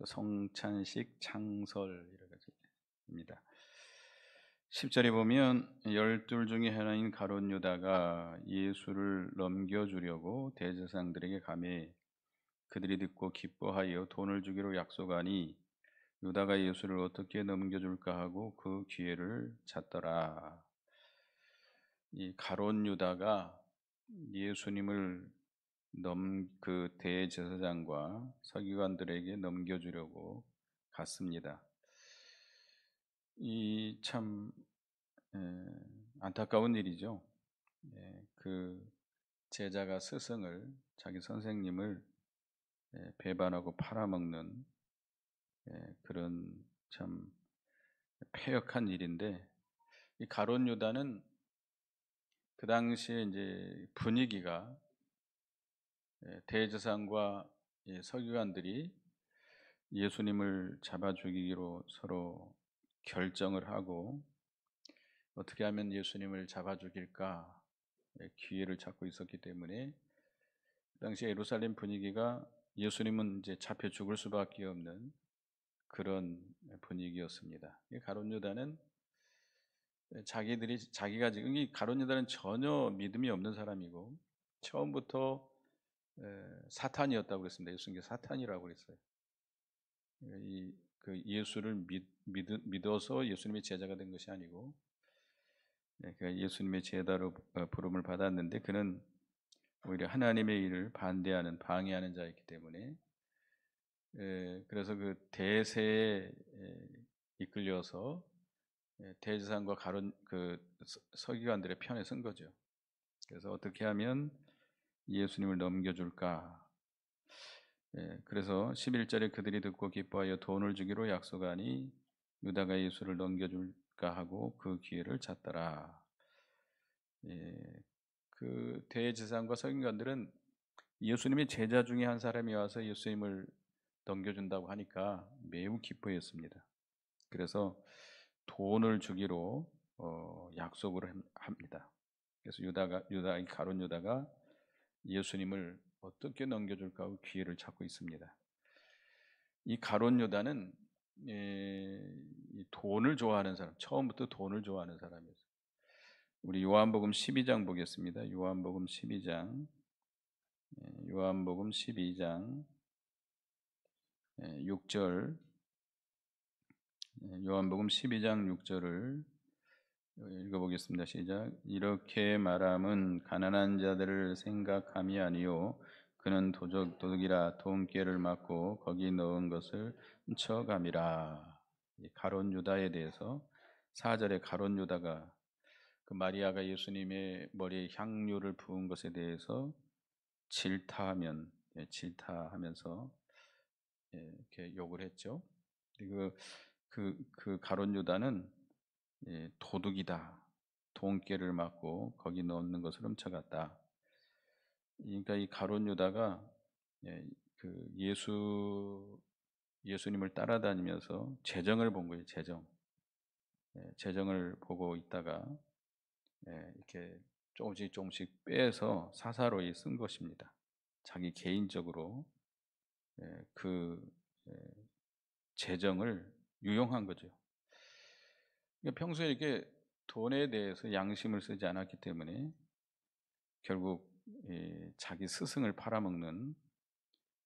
또 성찬식 창설이라고입니다. 10절에 보면 열둘 중에 하나인 가룟 유다가 예수를 넘겨주려고 대제사장들에게 가매 그들이 듣고 기뻐하여 돈을 주기로 약속하니 유다가 예수를 어떻게 넘겨줄까 하고 그 기회를 찾더라. 이 가룟 유다가 예수님을 그 대제사장과 서기관들에게 넘겨주려고 갔습니다. 이 참 안타까운 일이죠. 그 제자가 스승을 자기 선생님을 배반하고 팔아먹는 그런 참 패역한 일인데, 이 가룟 유다는 그 당시에 이제 분위기가 대제사장과 서기관들이 예수님을 잡아 죽이기로 서로 결정을 하고 어떻게 하면 예수님을 잡아 죽일까 기회를 찾고 있었기 때문에 그 당시 예루살렘 분위기가 예수님은 이제 잡혀 죽을 수밖에 없는 그런 분위기였습니다. 가룟 유다는 자기가 지금 이 가룟 유다는 전혀 믿음이 없는 사람이고 처음부터 사탄이었다고 그랬습니다. 예수님께 사탄이라고 그랬어요. 그 예수를 믿어서 예수님의 제자가 된 것이 아니고 그가 예수님의 제자로 부름을 받았는데 그는 오히려 하나님의 일을 반대하는 방해하는 자였기 때문에 그래서 그 대세에 이끌려서 대제사장과 그 서기관들의 편에 선 거죠. 그래서 어떻게 하면 예수님을 넘겨줄까? 그래서 11절에 그들이 듣고 기뻐하여 돈을 주기로 약속하니 유다가 예수를 넘겨줄까 하고 그 기회를 찾더라. 그 대제사장과 서기관들은 예수님의 제자 중에 한 사람이 와서 예수님을 넘겨준다고 하니까 매우 기뻐했습니다. 그래서 돈을 주기로 약속을 합니다. 그래서 가룟 유다가 예수님을 어떻게 넘겨줄까 하고 기회를 찾고 있습니다. 이 가룟 유다는 이 돈을 좋아하는 사람, 처음부터 돈을 좋아하는 사람이었어요. 우리 요한복음 12장 보겠습니다. 요한복음 12장 6절, 요한복음 12장 6절을 읽어보겠습니다. 시작. 이렇게 말함은 가난한 자들을 생각함이 아니요 그는 도둑이라 돈깨를 맞고 거기 넣은 것을 훔쳐감이라. 가룟 유다에 대해서 4절에 가룟 유다가 그 마리아가 예수님의 머리에 향유를 부은 것에 대해서 질타하면서 이렇게 욕을 했죠. 그 가룟 유다는 도둑이다. 돈깨를 맞고 거기 넣는 것을 훔쳐갔다. 그러니까 이 가룟 유다가 그 예수님을 따라다니면서 재정을 본 거예요. 재정을 보고 있다가 이렇게 조금씩 빼서 사사로이 쓴 것입니다. 자기 개인적으로 그 재정을 유용한 거죠. 그러니까 평소에 이렇게 돈에 대해서 양심을 쓰지 않았기 때문에 결국 자기 스승을 팔아먹는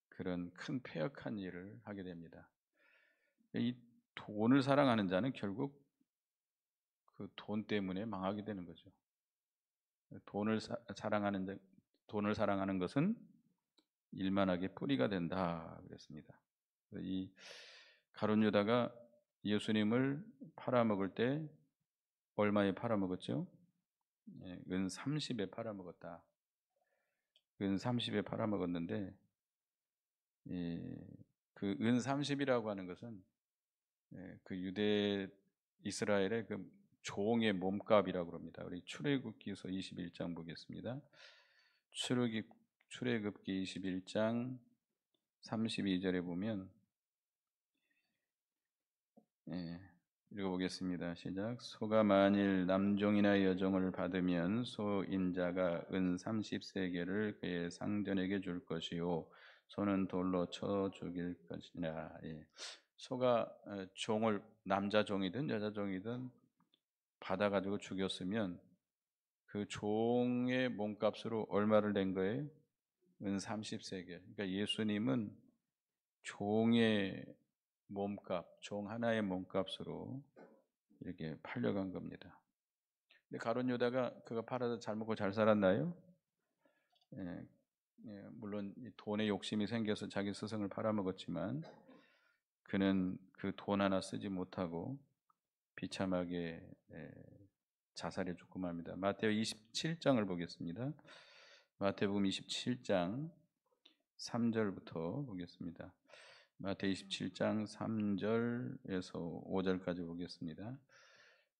그런 큰 패역한 일을 하게 됩니다. 이 돈을 사랑하는 자는 결국 그 돈 때문에 망하게 되는 거죠. 돈을 사랑하는 것은 일만하게 뿌리가 된다 그랬습니다. 이 가룟 유다가 예수님을 팔아먹을 때 얼마에 팔아먹었죠? 은 30에 팔아먹었다. 은 30에 팔아먹었는데 그 은 30이라고 하는 것은 그 유대 이스라엘의 그 종의 몸값이라고 합니다. 우리 출애굽기서 21장 보겠습니다. 출애굽기 21장 32절에 보면 읽어보겠습니다. 시작. 소가 만일 남종이나 여종을 받으면 소인자가 은 30세겔을 그의 상전에게 줄 것이요 소는 돌로 쳐 죽일 것이니라. 예. 소가 종을 남자 종이든 여자 종이든 받아가지고 죽였으면 그 종의 몸값으로 얼마를 낸 거예요? 은 30세겔. 그러니까 예수님은 종의 몸값, 종 하나의 몸값으로 이렇게 팔려간 겁니다. 근데 가룟 유다가 그가 팔아서 잘 먹고 잘 살았나요? 예, 물론 돈에 욕심이 생겨서 자기 스승을 팔아먹었지만 그는 그 돈 하나 쓰지 못하고 비참하게 자살해 죽고 맙니다. 마태오 27장을 보겠습니다. 마태복음 27장 3절부터 보겠습니다. 마태 27장 3절에서 5절까지 보겠습니다.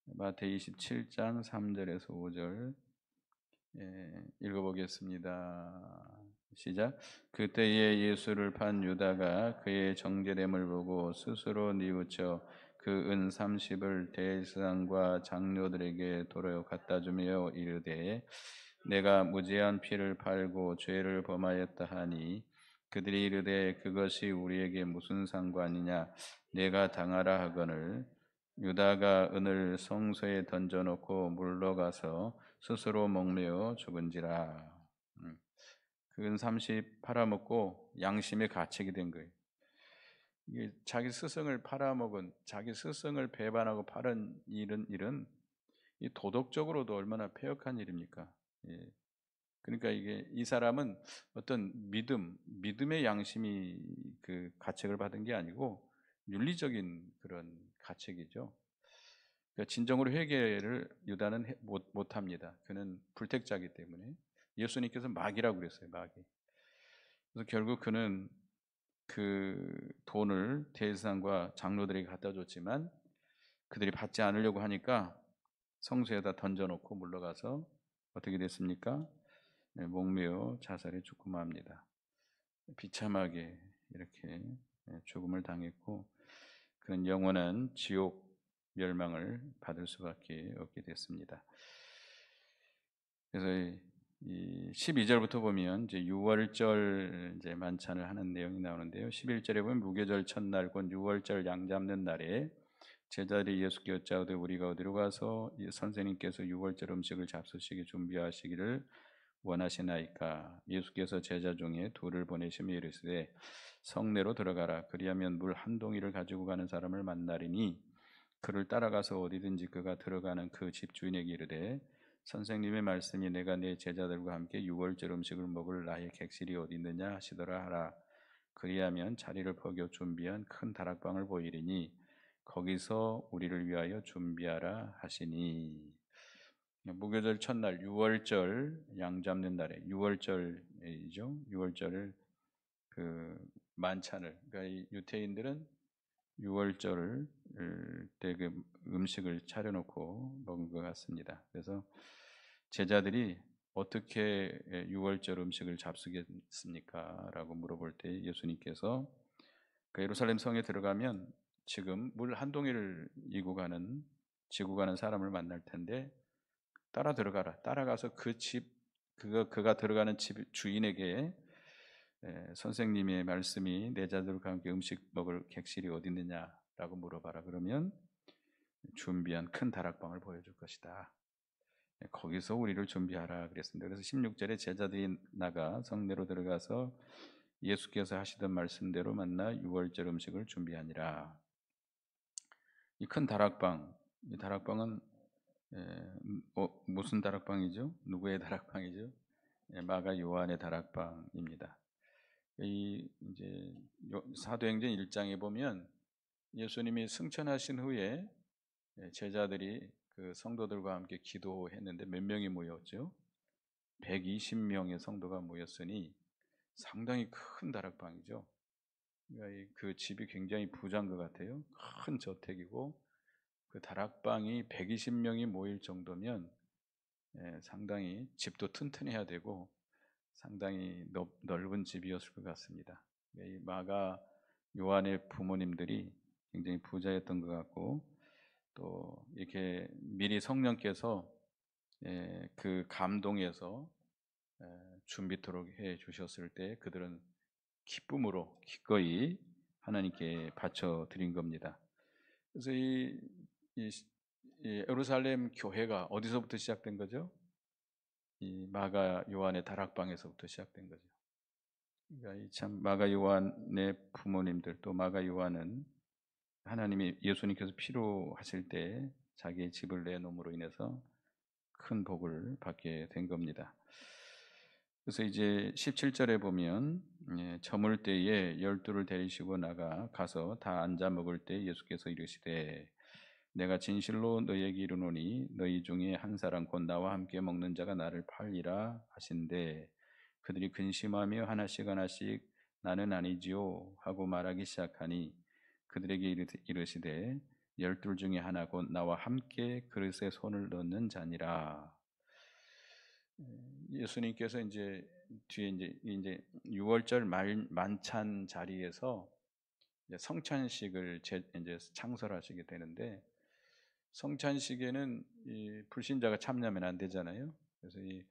마태 27장 3절에서 5절 읽어보겠습니다. 시작. 그때에 예수를 판 유다가 그의 정죄됨을 보고 스스로 뉘우쳐 그 은 30을 대제사장과 장로들에게 도로 갖다 주며 이르되 내가 무죄한 피를 팔고 죄를 범하였다 하니 그들이 이르되 그것이 우리에게 무슨 상관이냐 내가 당하라 하거늘 유다가 은을 성소에 던져놓고 물러가서 스스로 목매어 죽은지라. 그은 30 팔아먹고 양심의 가책이 된 거예요. 이게 자기 스승을 팔아먹은, 자기 스승을 배반하고 팔은 일은 이 도덕적으로도 얼마나 폐역한 일입니까? 예. 그러니까 이게 이 사람은 어떤 믿음의 양심이 그 가책을 받은 게 아니고 윤리적인 그런 가책이죠. 그러니까 진정으로 회개를 유다는 못합니다. 그는 불택자이기 때문에 예수님께서 마귀라고 그랬어요. 마귀. 그래서 결국 그는 그 돈을 대제사장과 장로들에게 갖다 줬지만 그들이 받지 않으려고 하니까 성소에다 던져놓고 물러가서 어떻게 됐습니까? 목매어 자살에 죽고 맙니다. 비참하게 이렇게 죽음을 당했고 그는 영원한 지옥 멸망을 받을 수밖에 없게 됐습니다. 그래서 이 12절부터 보면 이제 6월절 이제 만찬을 하는 내용이 나오는데요. 11절에 보면 무교절 첫날 곧 6월절 양 잡는 날에 제자들이 예수께 여짜오되 우리가 어디로 가서 선생님께서 6월절 음식을 잡수시기 준비하시기를 원하시나이까. 예수께서 제자 중에 둘을 보내시며 이르시되 성내로 들어가라. 그리하면 물 한 동이를 가지고 가는 사람을 만나리니 그를 따라가서 어디든지 그가 들어가는 그 집 주인에게 이르되 선생님의 말씀이 내가 내 제자들과 함께 6월절 음식을 먹을 나의 객실이 어디 있느냐 하시더라 하라. 그리하면 자리를 포겨 준비한 큰 다락방을 보이리니 거기서 우리를 위하여 준비하라 하시니. 무교절 첫날 6월절 양 잡는 날에 6월절이죠. 6월절을 그 만찬을 그러니까 이 유태인들은 6월절 때 그 음식을 차려놓고 먹은 것 같습니다. 그래서 제자들이 어떻게 6월절 음식을 잡수겠습니까? 라고 물어볼 때 예수님께서 그 예루살렘 성에 들어가면 지금 물 한 동이를 지고 가는 사람을 만날 텐데 따라 들어가라. 따라가서 그가 들어가는 집 주인에게 선생님의 말씀이 내 자들과 함께 음식 먹을 객실이 어디 있느냐라고 물어봐라. 그러면 준비한 큰 다락방을 보여줄 것이다. 거기서 우리를 준비하라 그랬습니다. 그래서 16절에 제자들이 나가 성내로 들어가서 예수께서 하시던 말씀대로 만나 6월절 음식을 준비하니라. 이 큰 다락방, 이 다락방은 무슨 다락방이죠? 누구의 다락방이죠? 마가 요한의 다락방입니다. 이 이제 사도행전 1장에 보면 예수님이 승천하신 후에 제자들이 그 성도들과 함께 기도했는데 몇 명이 모였죠? 120명의 성도가 모였으니 상당히 큰 다락방이죠. 그러니까 그 집이 굉장히 부자인 것 같아요. 큰 저택이고 그 다락방이 120명이 모일 정도면 상당히 집도 튼튼해야 되고 상당히 넓은 집이었을 것 같습니다. 이 마가 요한의 부모님들이 굉장히 부자였던 것 같고 또 이렇게 미리 성령께서 그 감동에서 준비토록 해 주셨을 때 그들은 기쁨으로 기꺼이 하나님께 바쳐 드린 겁니다. 그래서 이, 이 예루살렘 교회가 어디서부터 시작된 거죠? 이 마가 요한의 다락방에서부터 시작된 거죠. 그러니까 참 마가 요한의 부모님들 또 마가 요한은 하나님이 예수님께서 필요하실 때 자기의 집을 내놓음으로 인해서 큰 복을 받게 된 겁니다. 그래서 이제 17절에 보면 저물 때에 12를 데리시고 나가 가서 다 앉아 먹을 때 예수께서 이르시되 내가 진실로 너희에게 이르노니 너희 중에 한 사람 곧 나와 함께 먹는 자가 나를 팔리라 하신대 그들이 근심하며 하나씩 하나씩 나는 아니지요 하고 말하기 시작하니 그들에게 이르시되 12 중에 하나 곧 나와 함께 그릇에 손을 넣는 자니라. 예수님께서 이제 뒤에 이제 6월절 만찬 자리에서 이제 성찬식을 이제 창설하시게 되는데 성찬식에는 이 불신자가 참여하면 안 되잖아요. 그래서 이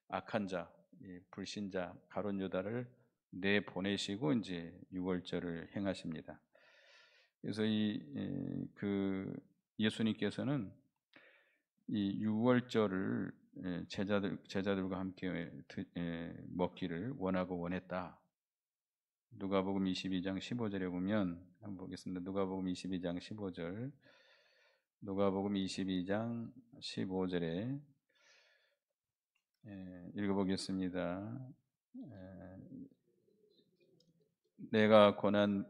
악한 자, 이 불신자 가룟 유다를 내보내시고 이제 6월절을 행하십니다. 그래서 그 예수님께서는 이 6월절을 제자들과 함께 먹기를 원하고 원했다. 누가복음 22장 15절에 보면 한번 보겠습니다. 누가복음 22장 15절. 누가복음 22장 15절에 읽어보겠습니다. 내가 고난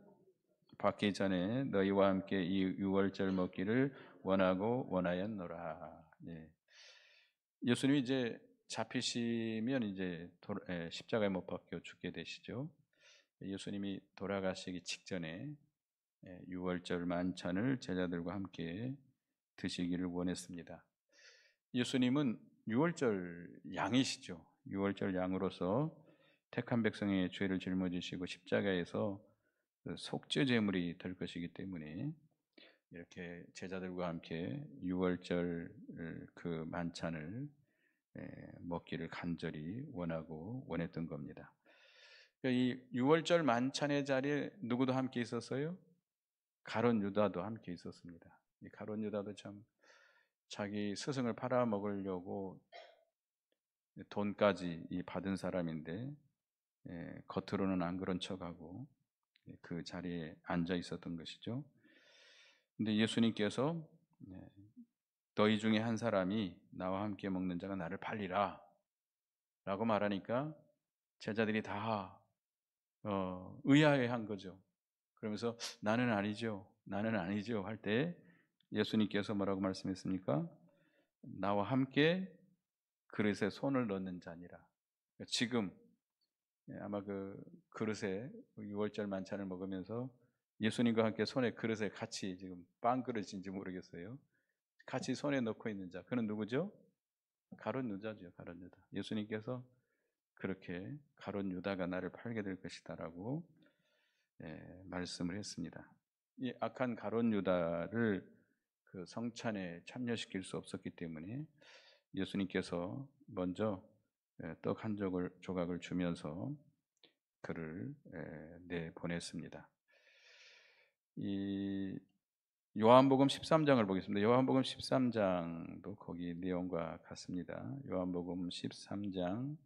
받기 전에 너희와 함께 이 유월절 먹기를 원하고 원하였노라. 예. 예수님이 이제 잡히시면 이제 십자가에 못 박혀 죽게 되시죠. 예수님이 돌아가시기 직전에 유월절 만찬을 제자들과 함께 드시기를 원했습니다. 예수님은 유월절 양이시죠. 유월절 양으로서 택한 백성의 죄를 짊어지시고 십자가에서 속죄 제물이 될 것이기 때문에 이렇게 제자들과 함께 유월절 그 만찬을 먹기를 간절히 원하고 원했던 겁니다. 이 유월절 만찬의 자리에 누구도 함께 있었어요? 가룟 유다도 함께 있었습니다. 이 가룟 유다도 참 자기 스승을 팔아 먹으려고 돈까지 받은 사람인데 겉으로는 안 그런 척하고 그 자리에 앉아 있었던 것이죠. 근데 예수님께서 너희 중에 한 사람이 나와 함께 먹는 자가 나를 팔리라 라고 말하니까 제자들이 다 의아해한 거죠. 그러면서 나는 아니죠, 나는 아니죠 할 때 예수님께서 뭐라고 말씀했습니까? 나와 함께 그릇에 손을 넣는 자니라. 지금 아마 그 그릇에 6월절 만찬을 먹으면서 예수님과 함께 손에 그릇에 같이 지금 빵 그릇인지 모르겠어요. 같이 손에 넣고 있는 자, 그는 누구죠? 가룟 유다죠. 가룟 유다. 예수님께서 그렇게 가룟 유다가 나를 팔게 될 것이다라고 말씀을 했습니다. 이 악한 가룟 유다를 그 성찬에 참여시킬 수 없었기 때문에 예수님께서 먼저 떡 한 조각을 주면서 그를 내보냈습니다. 이 요한복음 13장을 보겠습니다. 요한복음 13장도 거기 내용과 같습니다. 요한복음 13장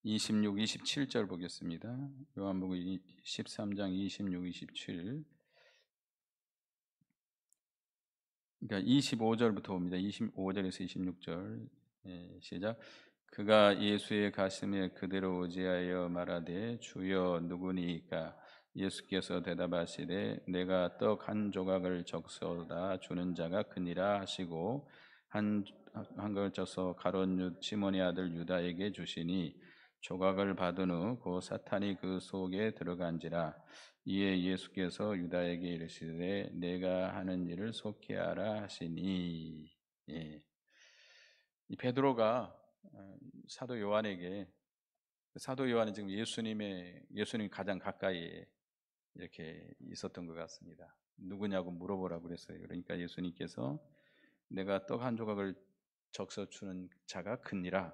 26, 27절 보겠습니다. 요한복음 13장 26, 27. 그러니까 25절부터 봅니다. 25절에서 26절. 시작. 그가 예수의 가슴에 그대로 의지하여 말하되 주여 누구니이까? 예수께서 대답하시되 내가 떡 한 조각을 적셔다 주는 자가 크니라 하시고 한 걸 쪄서 가룟 시몬의 아들 유다에게 주시니 조각을 받은 후 곧 사탄이 그 속에 들어간지라. 이에 예수께서 유다에게 이르시되 내가 하는 일을 속히 하라 하시니. 예. 이 베드로가 사도 요한에게, 사도 요한은 지금 예수님 가장 가까이에 이렇게 있었던 것 같습니다. 누구냐고 물어보라고 그랬어요. 그러니까 예수님께서 내가 떡 한 조각을 적셔 주는 자가 크니라.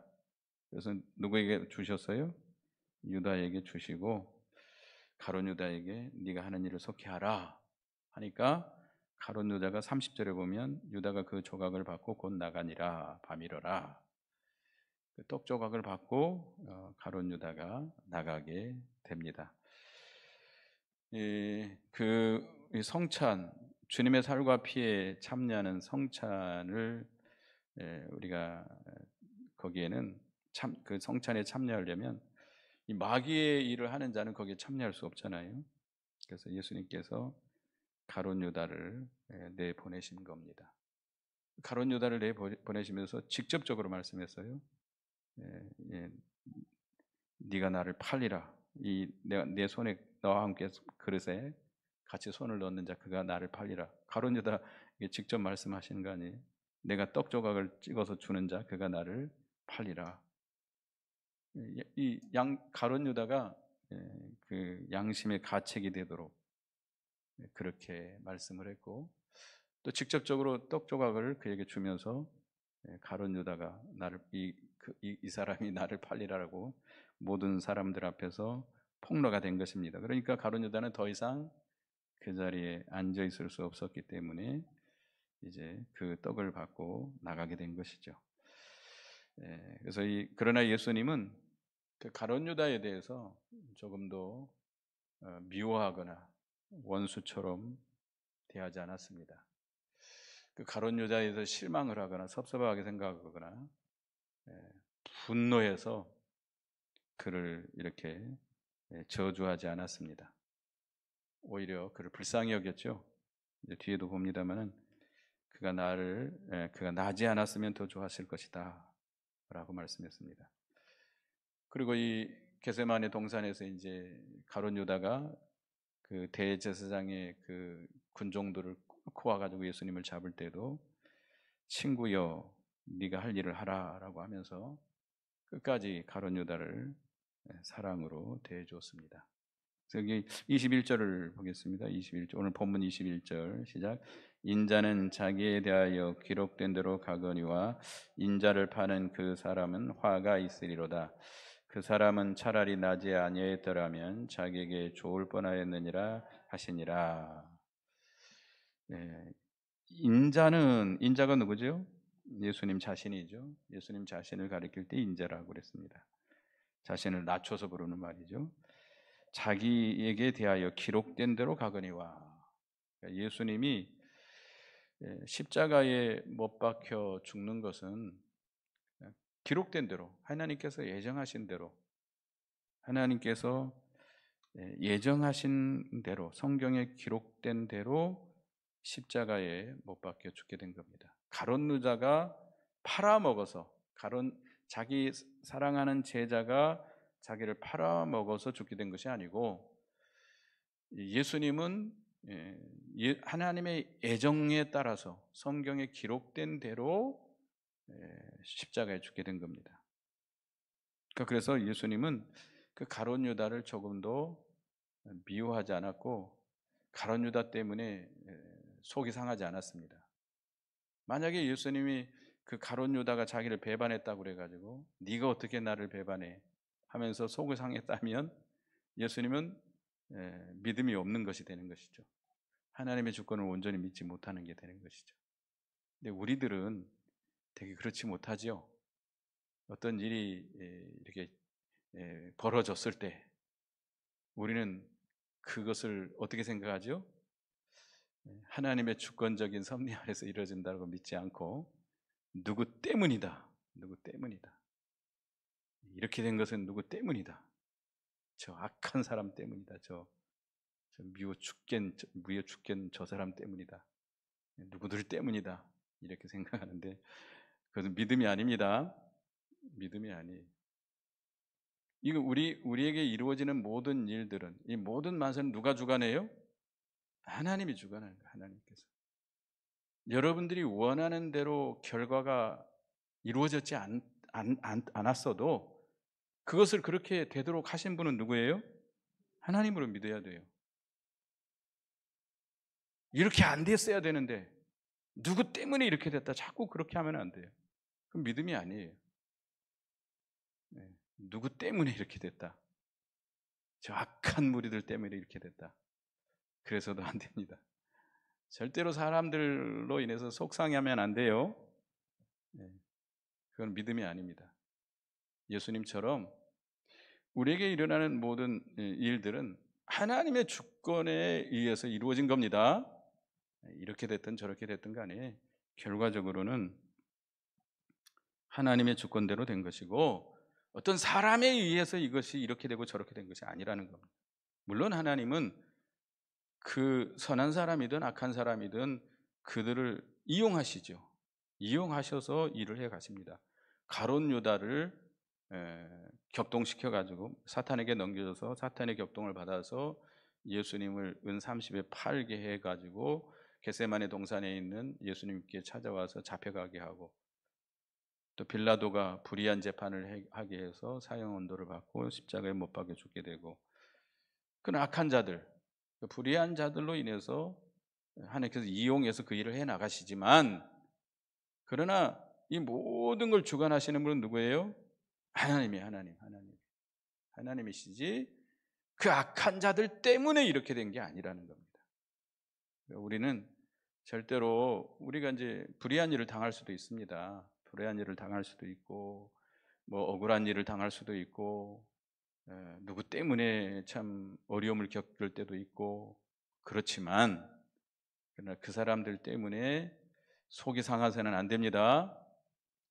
그래서 누구에게 주셨어요? 유다에게 주시고 가룟 유다에게 네가 하는 일을 속히 하라 하니까 가룟 유다가 30절에 보면 유다가 그 조각을 받고 곧 나가니라 밤이러라. 그 떡 조각을 받고 가룟 유다가 나가게 됩니다. 이 성찬, 주님의 살과 피에 참여하는 성찬을 우리가 거기에는 그 성찬에 참여하려면 이 마귀의 일을 하는 자는 거기에 참여할 수 없잖아요. 그래서 예수님께서 가룟 유다를 내보내신 겁니다. 가룟 유다를 내보내시면서 직접적으로 말씀했어요. 예, 네가 나를 팔리라. 내 손에 너와 함께 그릇에 같이 손을 넣는 자 그가 나를 팔리라. 가룟 유다 직접 말씀하시는 거 아니에요? 내가 떡 조각을 찍어서 주는 자 그가 나를 팔리라. 이 가룟 유다가 그 양심의 가책이 되도록 그렇게 말씀을 했고 또 직접적으로 떡 조각을 그에게 주면서 가룟 유다가 이 사람이 나를 팔리라고 모든 사람들 앞에서 폭로가 된 것입니다. 그러니까 가룟 유다는 더 이상 그 자리에 앉아 있을 수 없었기 때문에 이제 그 떡을 받고 나가게 된 것이죠. 그래서 그러나 예수님은 그 가룟 유다에 대해서 조금 더 미워하거나 원수처럼 대하지 않았습니다. 그 가룟 유다에 대해서 실망을 하거나 섭섭하게 생각하거나 분노해서 그를 이렇게 저주하지 않았습니다. 오히려 그를 불쌍히 여겼죠. 이제 뒤에도 봅니다만은 그가 나지 않았으면 더 좋았을 것이다 라고 말씀했습니다. 그리고 이 겟세마네 동산에서 이제 가룟 유다가 그 대제사장의 그 군종들을 꿇고 와가지고 예수님을 잡을 때도 친구여 네가 할 일을 하라라고 하면서 끝까지 가룟 유다를 사랑으로 대해 주었습니다. 여기 21절을 보겠습니다. 21절 오늘 본문 21절 시작. 인자는 자기에 대하여 기록된 대로 가거니와 인자를 파는 그 사람은 화가 있으리로다. 그 사람은 차라리 나지 아니했더라면 자기에게 좋을 뻔하였느니라 하시니라. 인자가 누구죠? 예수님 자신이죠. 예수님 자신을 가리킬 때 인자라고 그랬습니다. 자신을 낮춰서 부르는 말이죠. 자기에게 대하여 기록된 대로 가거니와. 그러니까 예수님이 십자가에 못 박혀 죽는 것은 기록된 대로 하나님께서 예정하신 대로 하나님께서 예정하신 대로 성경에 기록된 대로 십자가에 못 박혀 죽게 된 겁니다. 가룟 유다가 팔아먹어서 자기 사랑하는 제자가 자기를 팔아먹어서 죽게 된 것이 아니고 예수님은 하나님의 애정에 따라서 성경에 기록된 대로 십자가에 죽게 된 겁니다. 그래서 예수님은 그 가룟 유다를 조금도 미워하지 않았고 가룟 유다 때문에 속이 상하지 않았습니다. 만약에 예수님이 그 가룟 유다가 자기를 배반했다고 그래가지고 네가 어떻게 나를 배반해 하면서 속을 상했다면 예수님은 믿음이 없는 것이 되는 것이죠. 하나님의 주권을 온전히 믿지 못하는 게 되는 것이죠. 근데 우리들은 되게 그렇지 못하지요. 어떤 일이 이렇게 벌어졌을 때 우리는 그것을 어떻게 생각하죠? 하나님의 주권적인 섭리 아래서 이루어진다고 믿지 않고 누구 때문이다. 이렇게 된 것은 누구 때문이다. 저 악한 사람 때문이다. 저 미워 죽겠는 저 사람 때문이다. 누구들 때문이다. 이렇게 생각하는데 그것은 믿음이 아닙니다. 믿음이 아니에요. 이거 우리에게 이루어지는 모든 일들은 이 모든 만세는 누가 주관해요? 하나님이 주관하는 거예요. 하나님께서. 여러분들이 원하는 대로 결과가 이루어졌지 않았어도 그것을 그렇게 되도록 하신 분은 누구예요? 하나님으로 믿어야 돼요. 이렇게 안 됐어야 되는데 누구 때문에 이렇게 됐다 자꾸 그렇게 하면 안 돼요. 그럼 믿음이 아니에요. 누구 때문에 이렇게 됐다. 저 악한 무리들 때문에 이렇게 됐다. 그래서도 안 됩니다. 절대로 사람들로 인해서 속상해하면 안 돼요. 그건 믿음이 아닙니다. 예수님처럼 우리에게 일어나는 모든 일들은 하나님의 주권에 의해서 이루어진 겁니다. 이렇게 됐든 저렇게 됐든 간에 결과적으로는 하나님의 주권대로 된 것이고, 어떤 사람에 의해서 이것이 이렇게 되고 저렇게 된 것이 아니라는 겁니다. 물론 하나님은 그 선한 사람이든 악한 사람이든 그들을 이용하시죠. 이용하셔서 일을 해 가십니다. 가룟 유다를 격동시켜 가지고 사탄에게 넘겨줘서 사탄의 격동을 받아서 예수님을 은 30에 팔게 해 가지고 겟세마네 동산에 있는 예수님께 찾아와서 잡혀가게 하고, 또 빌라도가 불의한 재판을 하게 해서 사형 언도를 받고 십자가에 못 박혀 죽게 되고, 그 악한 자들, 그 불의한 자들로 인해서 하나님께서 이용해서 그 일을 해 나가시지만, 그러나 이 모든 걸 주관하시는 분은 누구예요? 하나님이시지 그 악한 자들 때문에 이렇게 된 게 아니라는 겁니다. 우리는 절대로 우리가 이제 불의한 일을 당할 수도 있습니다. 불의한 일을 당할 수도 있고, 뭐 억울한 일을 당할 수도 있고, 누구 때문에 참 어려움을 겪을 때도 있고, 그렇지만 그러나 그 사람들 때문에 속이 상하서는 안 됩니다.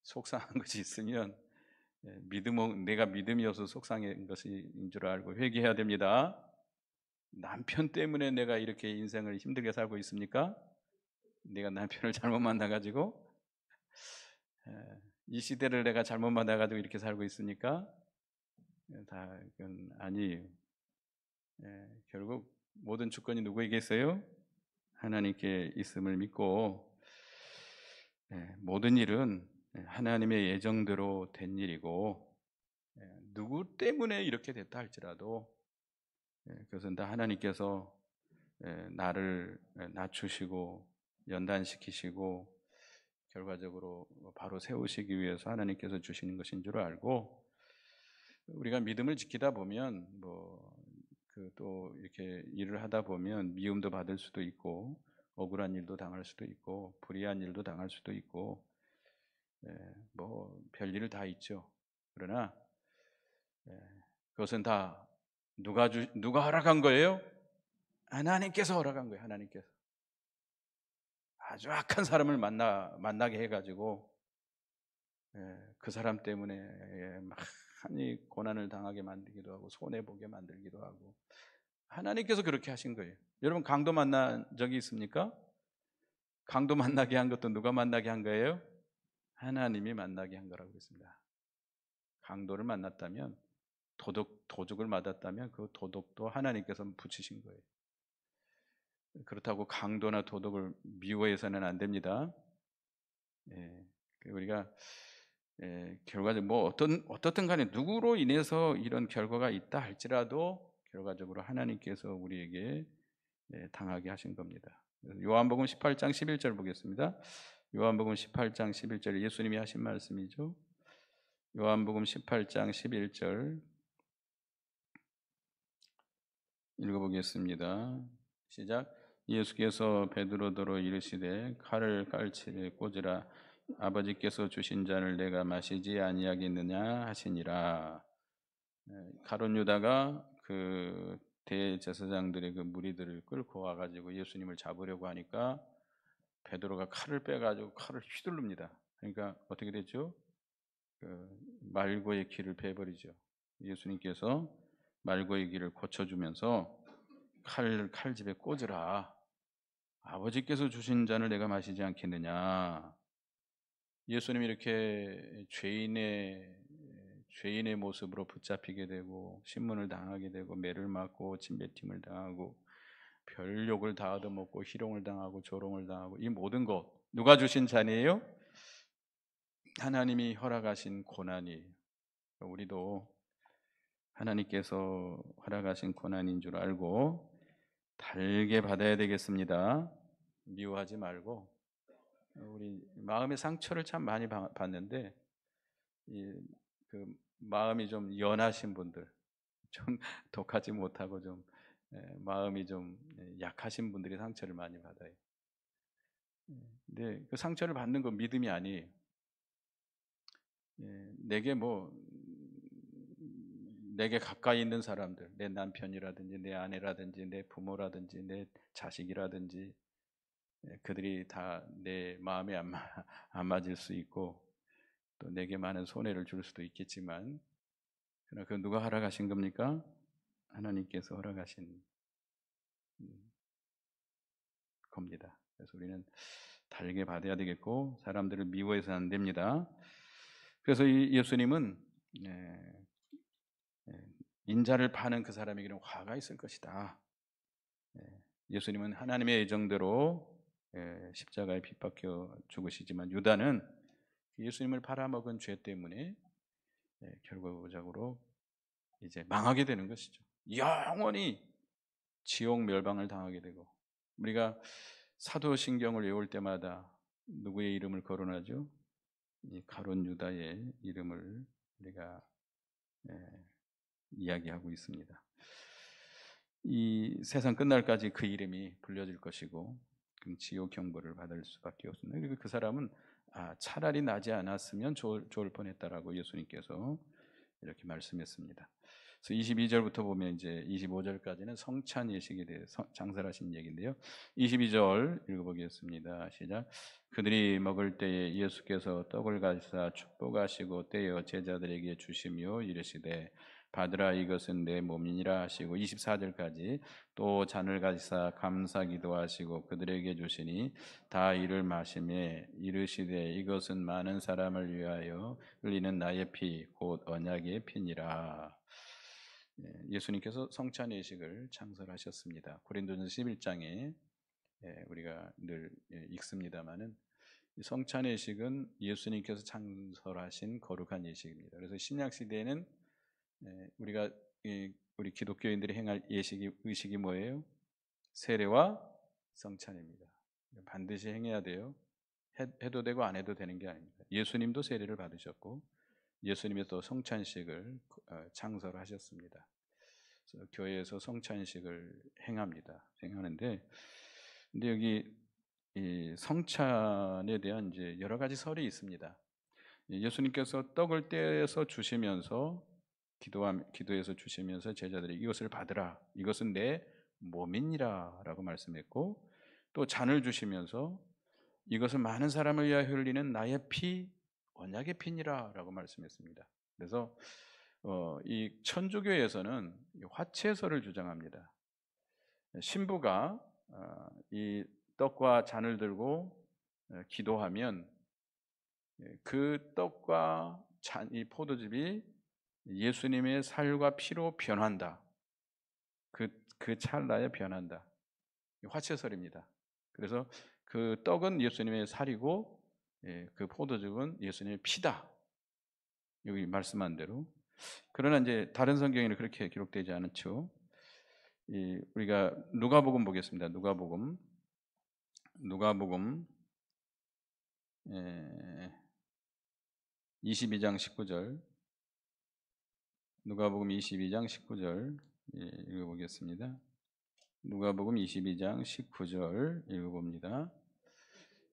속상한 것이 있으면 내가 믿음이어서 속상한 것인 줄 알고 회개해야 됩니다. 남편 때문에 내가 이렇게 인생을 힘들게 살고 있습니까? 내가 남편을 잘못 만나가지고 이 시대를 내가 잘못 만나가지고 이렇게 살고 있으니까 다 그건 아니에요. 결국 모든 주권이 누구에게 있어요? 하나님께 있음을 믿고, 모든 일은 하나님의 예정대로 된 일이고, 누구 때문에 이렇게 됐다 할지라도 그것은 다 하나님께서 나를 낮추시고 연단시키시고 결과적으로 바로 세우시기 위해서 하나님께서 주시는 것인 줄 알고, 우리가 믿음을 지키다 보면 또 이렇게 일을 하다 보면 미움도 받을 수도 있고, 억울한 일도 당할 수도 있고, 불의한 일도 당할 수도 있고, 별일을 다 있죠. 그러나 그것은 다 누가 허락한 거예요? 하나님께서 허락한 거예요. 하나님께서 아주 악한 사람을 만나게 해가지고 그 사람 때문에 많이 고난을 당하게 만들기도 하고 손해 보게 만들기도 하고, 하나님께서 그렇게 하신 거예요. 여러분 강도 만난 적이 있습니까? 강도 만나게 한 것도 누가 만나게 한 거예요? 하나님이 만나게 한 거라고 했습니다. 강도를 만났다면, 도둑을 맞았다면 그 도둑도 하나님께서 붙이신 거예요. 그렇다고 강도나 도둑을 미워해서는 안 됩니다. 우리가 결과적으로 어떻든 간에 누구로 인해서 이런 결과가 있다 할지라도 결과적으로 하나님께서 우리에게 당하게 하신 겁니다. 요한복음 18장 11절 보겠습니다. 요한복음 18장 11절 예수님이 하신 말씀이죠. 요한복음 18장 11절 읽어보겠습니다. 시작. 예수께서 베드로더러 이르시되 칼을 깔치에 꽂으라. 아버지께서 주신 잔을 내가 마시지 아니하겠느냐 하시니라. 가룟 유다가 그 대제사장들의 그 무리들을 끌고 와가지고 예수님을 잡으려고 하니까 베드로가 칼을 빼가지고 칼을 휘두릅니다. 그러니까 어떻게 됐죠? 말고의 길을 베버리죠. 예수님께서 말고의 길을 고쳐주면서 칼집에 꽂으라. 아버지께서 주신 잔을 내가 마시지 않겠느냐. 예수님이 이렇게 죄인의 모습으로 붙잡히게 되고 신문을 당하게 되고 매를 맞고 침뱉음을 당하고 별욕을 다 얻어먹고 희롱을 당하고 조롱을 당하고, 이 모든 것 누가 주신 잔이에요? 하나님이 허락하신 고난이에요. 우리도 하나님께서 허락하신 고난인 줄 알고 달게 받아야 되겠습니다. 미워하지 말고. 우리 마음의 상처를 참 많이 받는데 그 마음이 좀 연하신 분들, 좀 독하지 못하고 좀 마음이 좀 약하신 분들이 상처를 많이 받아요. 근데 그 상처를 받는 건 믿음이 아니에요. 내게 내게 가까이 있는 사람들, 내 남편이라든지 내 아내라든지 내 부모라든지 내 자식이라든지 그들이 다 내 마음에 안 맞을 수 있고 또 내게 많은 손해를 줄 수도 있겠지만, 그러나 그 누가 허락하신 겁니까? 하나님께서 허락하신 음, 겁니다. 그래서 우리는 달게 받아야 되겠고 사람들을 미워해서는 안 됩니다. 그래서 이 예수님은 예, 예, 인자를 파는 그 사람에게는 화가 있을 것이다. 예, 예수님은 하나님의 예정대로 십자가에 핍박혀 죽으시지만 유다는 예수님을 팔아먹은 죄 때문에 결과적으로 이제 망하게 되는 것이죠. 영원히 지옥 멸망을 당하게 되고, 우리가 사도신경을 외울 때마다 누구의 이름을 거론하죠? 이 가룟 유다의 이름을 우리가 예, 이야기하고 있습니다. 이 세상 끝날까지 그 이름이 불려질 것이고 그럼 지옥 경보를 받을 수밖에 없습니다. 그리고 그 사람은 차라리 나지 않았으면 좋을 뻔했다라고 예수님께서 이렇게 말씀했습니다. 그래서 22절부터 보면 이제 25절까지는 성찬 예식에 대해서 장설하신 얘기인데요. 22절 읽어보겠습니다. 시작. 그들이 먹을 때에 예수께서 떡을 가지사 축복하시고 떼어 제자들에게 주시며 이르시되 받으라 이것은 내 몸이니라 하시고 24절까지 또 잔을 가지사 감사 기도하시고 그들에게 주시니 다 이를 마시매 이르시되 이것은 많은 사람을 위하여 흘리는 나의 피 곧 언약의 피니라. 예수님께서 성찬 예식을 창설하셨습니다. 고린도전서 11장에 우리가 늘 읽습니다마는 성찬 예식은 예수님께서 창설하신 거룩한 예식입니다. 그래서 신약 시대에는 우리가 우리 기독교인들이 행할 의식이 뭐예요? 세례와 성찬입니다. 반드시 행해야 돼요. 해도 되고 안 해도 되는 게 아닙니다. 예수님도 세례를 받으셨고 예수님이 또 성찬식을 창설하셨습니다. 그래서 교회에서 성찬식을 행하는데, 근데 여기 이 성찬에 대한 이제 여러 가지 설이 있습니다. 예수님께서 떡을 떼서 주시면서 기도해서 주시면서 제자들이 이것을 받으라, 이것은 내 몸이니라라고 말씀했고, 또 잔을 주시면서 이것은 많은 사람을 위하여 흘리는 나의 피, 언약의 피니라라고 말씀했습니다. 그래서 이 천주교에서는 화채설을 주장합니다. 신부가 이 떡과 잔을 들고 기도하면 그 떡과 이 포도즙이 예수님의 살과 피로 변한다. 그 찰나에 변한다. 화채설입니다. 그래서 그 떡은 예수님의 살이고 그 포도즙은 예수님의 피다. 여기 말씀한 대로. 그러나 이제 다른 성경에는 그렇게 기록되지 않죠. 우리가 누가복음 보겠습니다. 누가복음 22장 19절. 누가복음 22장 19절 읽어보겠습니다. 누가복음 22장 19절 읽어봅니다.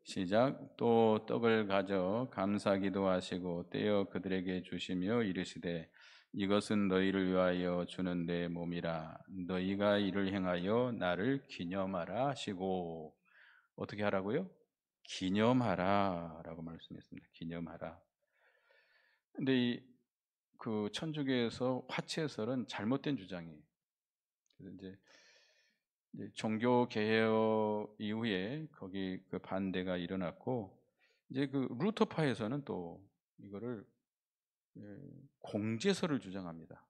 시작. 또 떡을 가져 감사 기도하시고 떼어 그들에게 주시며 이르시되 이것은 너희를 위하여 주는 내 몸이라. 너희가 이를 행하여 나를 기념하라 하시고. 어떻게 하라고요? 기념하라 라고 말씀했습니다. 기념하라. 근데 그 천주교에서 화채설은 잘못된 주장이에요. 그래서 이제 종교 개혁 이후에 거기 그 반대가 일어났고, 이제 그 루터파에서는 또 이거를 공제설을 주장합니다.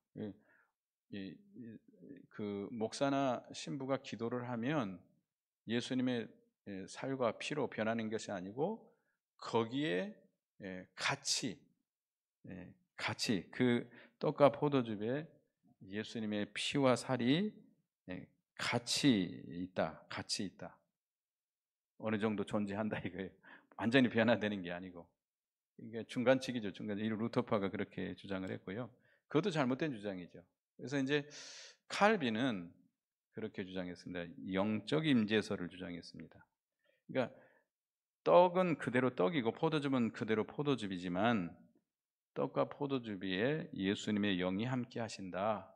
그 목사나 신부가 기도를 하면 예수님의 살과 피로 변하는 것이 아니고 거기에 같이 그 떡과 포도즙에 예수님의 피와 살이 같이 있다. 어느 정도 존재한다 이거예요. 완전히 변화되는 게 아니고 이게 중간치기죠. 이 루터파가 그렇게 주장을 했고요. 그것도 잘못된 주장이죠. 그래서 이제 칼빈은 그렇게 주장했습니다. 영적 임재설을 주장했습니다. 그러니까 떡은 그대로 떡이고 포도즙은 그대로 포도즙이지만 떡과 포도즙 위에 예수님의 영이 함께 하신다.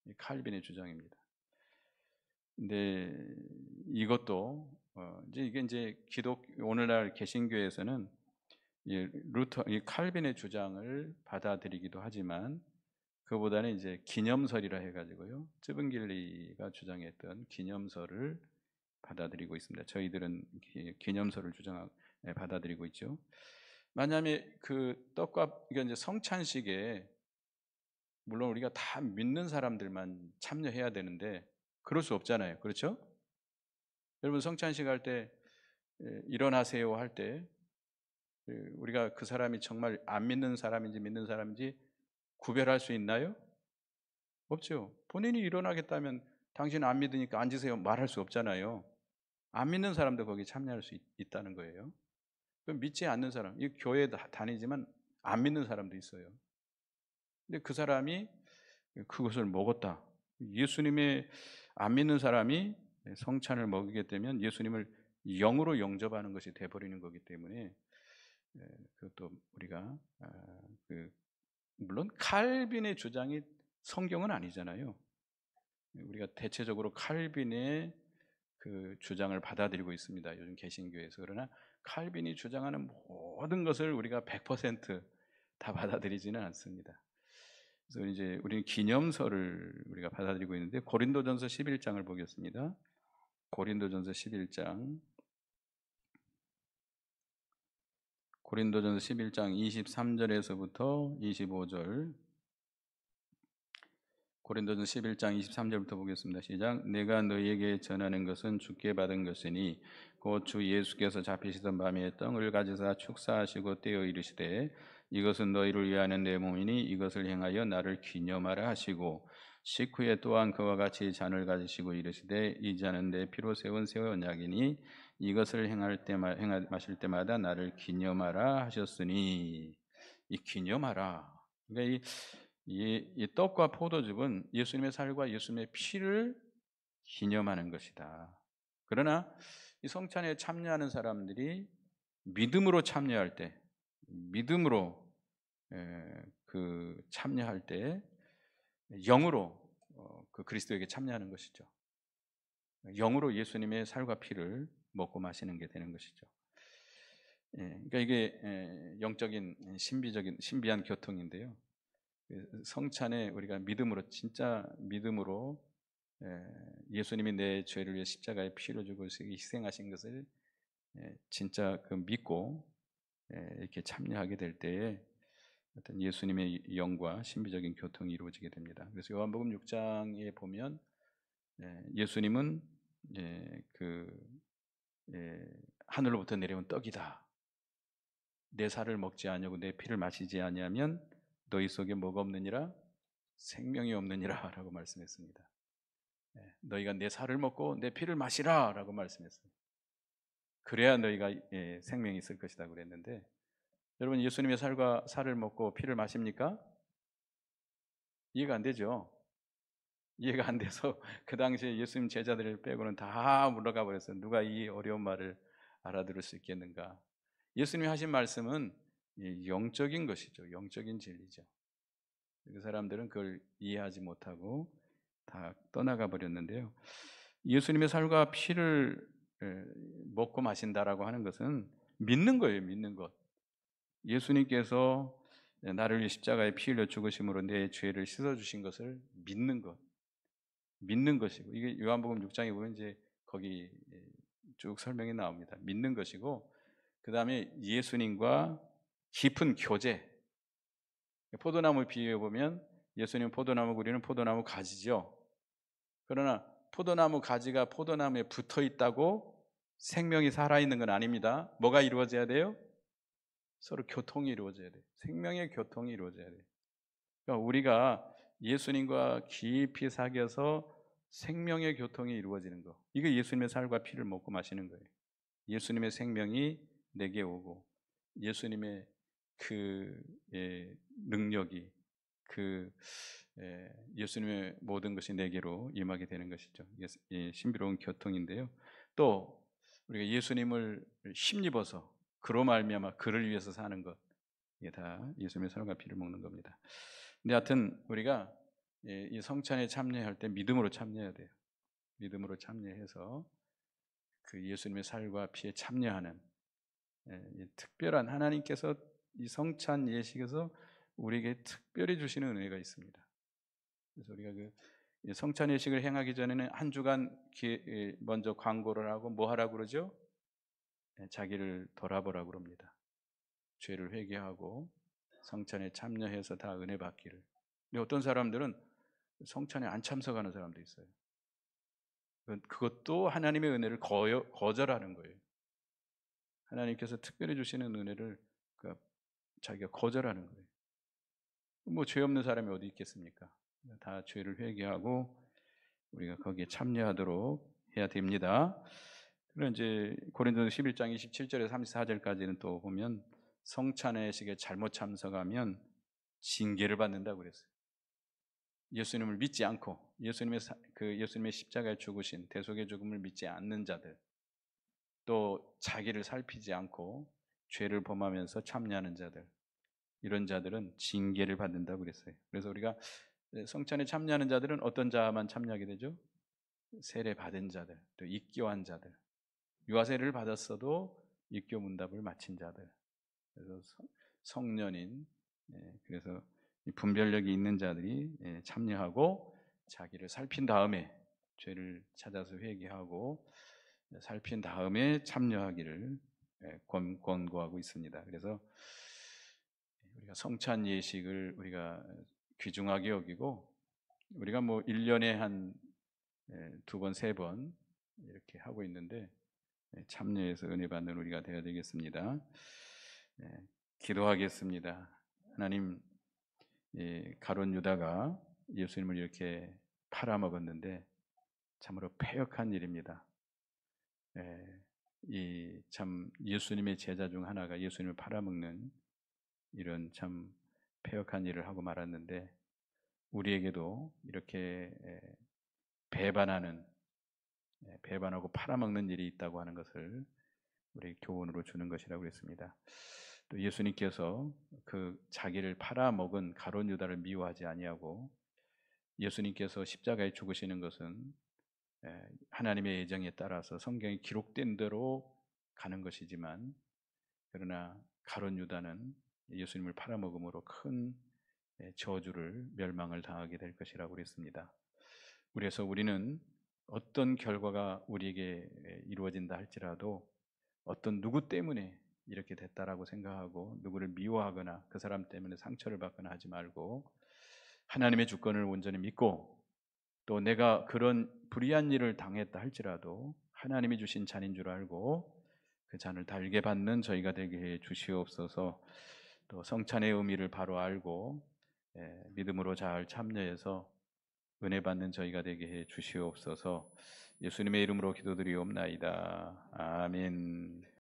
이 칼빈의 주장입니다. 근데 이것도 이게 이제 오늘날 개신교에서는 이 칼빈의 주장을 받아들이기도 하지만 그보다는 이제 기념설이라 해가지고요. 쯔빙길리가 주장했던 기념설을 받아들이고 있습니다. 저희들은 기념설을 받아들이고 있죠. 만약에 그 떡과 이게 이제 성찬식에 물론 우리가 다 믿는 사람들만 참여해야 되는데 그럴 수 없잖아요. 그렇죠? 여러분 성찬식 할 때 일어나세요 할 때 우리가 그 사람이 정말 안 믿는 사람인지 믿는 사람인지 구별할 수 있나요? 없죠. 본인이 일어나겠다면 당신 안 믿으니까 앉으세요 말할 수 없잖아요. 안 믿는 사람도 거기 참여할 수 있다는 거예요. 그럼 믿지 않는 사람, 이 교회 다니지만 안 믿는 사람도 있어요. 근데 그 사람이 그것을 먹었다. 예수님의 안 믿는 사람이 성찬을 먹게 되면 예수님을 영으로 영접하는 것이 돼버리는 거기 때문에 그것도 우리가 물론 칼빈의 주장이 성경은 아니잖아요. 우리가 대체적으로 칼빈의 그 주장을 받아들이고 있습니다. 요즘 개신교에서. 그러나 칼빈이 주장하는 모든 것을 우리가 100%다 받아들이지는 않습니다. 그래서 이제 우리는 기념설을 우리가 받아들이고 있는데 고린도전서 11장을 보겠습니다. 고린도전서 11장 23절에서부터 25절 고린도전서 11장 23절부터 보겠습니다. 시작. 내가 너희에게 전하는 것은 주께 받은 것이니 곧 주 예수께서 잡히시던 밤에 떡을 가지사 축사하시고 떼어 이르시되 이것은 너희를 위하는 내 몸이니 이것을 행하여 나를 기념하라 하시고 식후에 또한 그와 같이 잔을 가지시고 이르시되 이 잔은 내 피로 세운 새 언약이니 이것을 마실 때마다 나를 기념하라 하셨으니 이 기념하라. 그러니까 이 떡과 포도즙은 예수님의 살과 예수님의 피를 기념하는 것이다. 그러나 이 성찬에 참여하는 사람들이 믿음으로 참여할 때, 믿음으로 참여할 때 영으로 그 그리스도에게 참여하는 것이죠. 영으로 예수님의 살과 피를 먹고 마시는 게 되는 것이죠. 그러니까 이게 영적인 신비한 교통인데요. 성찬에 우리가 믿음으로 진짜 믿음으로 예수님이 내 죄를 위해 십자가에 피를 주고 희생하신 것을 진짜 믿고 이렇게 참여하게 될 때에 어떤 예수님의 영과 신비적인 교통이 이루어지게 됩니다. 그래서 요한복음 6장에 보면 예수님은 하늘로부터 내려온 떡이다. 내 살을 먹지 아니하고 내 피를 마시지 아니하면 너희 속에 뭐가 없느니라? 생명이 없느니라 라고 말씀했습니다. 너희가 내 살을 먹고 내 피를 마시라 라고 말씀했습니다. 그래야 너희가 생명이 있을 것이다 그랬는데 여러분 예수님의 살을 먹고 피를 마십니까? 이해가 안 되죠. 이해가 안 돼서 그 당시에 예수님 제자들을 빼고는 다 물러가 버렸어요. 누가 이 어려운 말을 알아들을 수 있겠는가. 예수님이 하신 말씀은 영적인 것이죠. 영적인 진리죠. 그 사람들은 그걸 이해하지 못하고 다 떠나가 버렸는데요. 예수님의 살과 피를 먹고 마신다라고 하는 것은 믿는 거예요. 믿는 것. 예수님께서 나를 위해 십자가에 피 흘려 죽으심으로 내 죄를 씻어주신 것을 믿는 것. 믿는 것이고 이게 요한복음 6장에 보면 이제 거기 쭉 설명이 나옵니다. 믿는 것이고 그 다음에 예수님과 깊은 교제. 포도나무 비유해 보면 예수님 포도나무고 우리는 포도나무 가지죠. 그러나 포도나무 가지가 포도나무에 붙어 있다고 생명이 살아있는 건 아닙니다. 뭐가 이루어져야 돼요? 서로 교통이 이루어져야 돼요. 생명의 교통이 이루어져야 돼요. 그러니까 우리가 예수님과 깊이 사귀어서 생명의 교통이 이루어지는 거. 이게 예수님의 살과 피를 먹고 마시는 거예요. 예수님의 생명이 내게 오고 예수님의 그 능력이 그 예수님의 모든 것이 내게로 임하게 되는 것이죠. 이게 신비로운 교통인데요. 또 우리가 예수님을 힘입어서 그로 말미암아 그를 위해서 사는 것, 이게 다 예수님의 살과 피를 먹는 겁니다. 근데 하여튼 우리가 이 성찬에 참여할 때 믿음으로 참여해야 돼요. 믿음으로 참여해서 그 예수님의 살과 피에 참여하는 이 특별한 하나님께서 이 성찬 예식에서 우리에게 특별히 주시는 은혜가 있습니다. 그래서 우리가 그 성찬 예식을 행하기 전에는 한 주간 먼저 광고를 하고 뭐 하라고 그러죠? 자기를 돌아보라고 그럽니다. 죄를 회개하고 성찬에 참여해서 다 은혜 받기를. 근데 어떤 사람들은 성찬에 안 참석하는 사람도 있어요. 그것도 하나님의 은혜를 거절하는 거예요. 하나님께서 특별히 주시는 은혜를 자기가 거절하는 거예요. 뭐 죄 없는 사람이 어디 있겠습니까? 다 죄를 회개하고 우리가 거기에 참여하도록 해야 됩니다. 그럼 이제 고린도서 11장 27절에서 34절까지는 또 보면 성찬회식에 잘못 참석하면 징계를 받는다고 그랬어요. 예수님을 믿지 않고 예수님의 십자가에 죽으신 대속의 죽음을 믿지 않는 자들, 또 자기를 살피지 않고 죄를 범하면서 참여하는 자들, 이런 자들은 징계를 받는다고 그랬어요. 그래서 우리가 성찬에 참여하는 자들은 어떤 자만 참여하게 되죠? 세례 받은 자들, 또 입교한 자들, 유아세례를 받았어도 입교 문답을 마친 자들, 그래서 성년인, 그래서 분별력이 있는 자들이 참여하고 자기를 살핀 다음에 죄를 찾아서 회개하고 살핀 다음에 참여하기를 권고하고 있습니다. 그래서 우리가 성찬 예식을 우리가 귀중하게 여기고 우리가 뭐 1년에 한 2번, 3번 이렇게 하고 있는데 참여해서 은혜 받는 우리가 되어야 되겠습니다. 기도하겠습니다. 하나님, 가룟 유다가 예수님을 이렇게 팔아먹었는데 참으로 패역한 일입니다. 이 참 예수님의 제자 중 하나가 예수님을 팔아먹는 이런 참 패역한 일을 하고 말았는데 우리에게도 이렇게 배반하고 팔아먹는 일이 있다고 하는 것을 우리 교훈으로 주는 것이라고 했습니다. 또 예수님께서 그 자기를 팔아먹은 가룟 유다를 미워하지 아니하고 예수님께서 십자가에 죽으시는 것은 하나님의 예정에 따라서 성경에 기록된 대로 가는 것이지만 그러나 가룟 유다는 예수님을 팔아먹음으로 큰 저주를 멸망을 당하게 될 것이라고 그랬습니다. 그래서 우리는 어떤 결과가 우리에게 이루어진다 할지라도 어떤 누구 때문에 이렇게 됐다라고 생각하고 누구를 미워하거나 그 사람 때문에 상처를 받거나 하지 말고 하나님의 주권을 온전히 믿고 또 내가 그런 불의한 일을 당했다 할지라도 하나님이 주신 잔인 줄 알고 그 잔을 달게 받는 저희가 되게 해 주시옵소서. 또 성찬의 의미를 바로 알고 믿음으로 잘 참여해서 은혜 받는 저희가 되게 해 주시옵소서. 예수님의 이름으로 기도드리옵나이다. 아멘.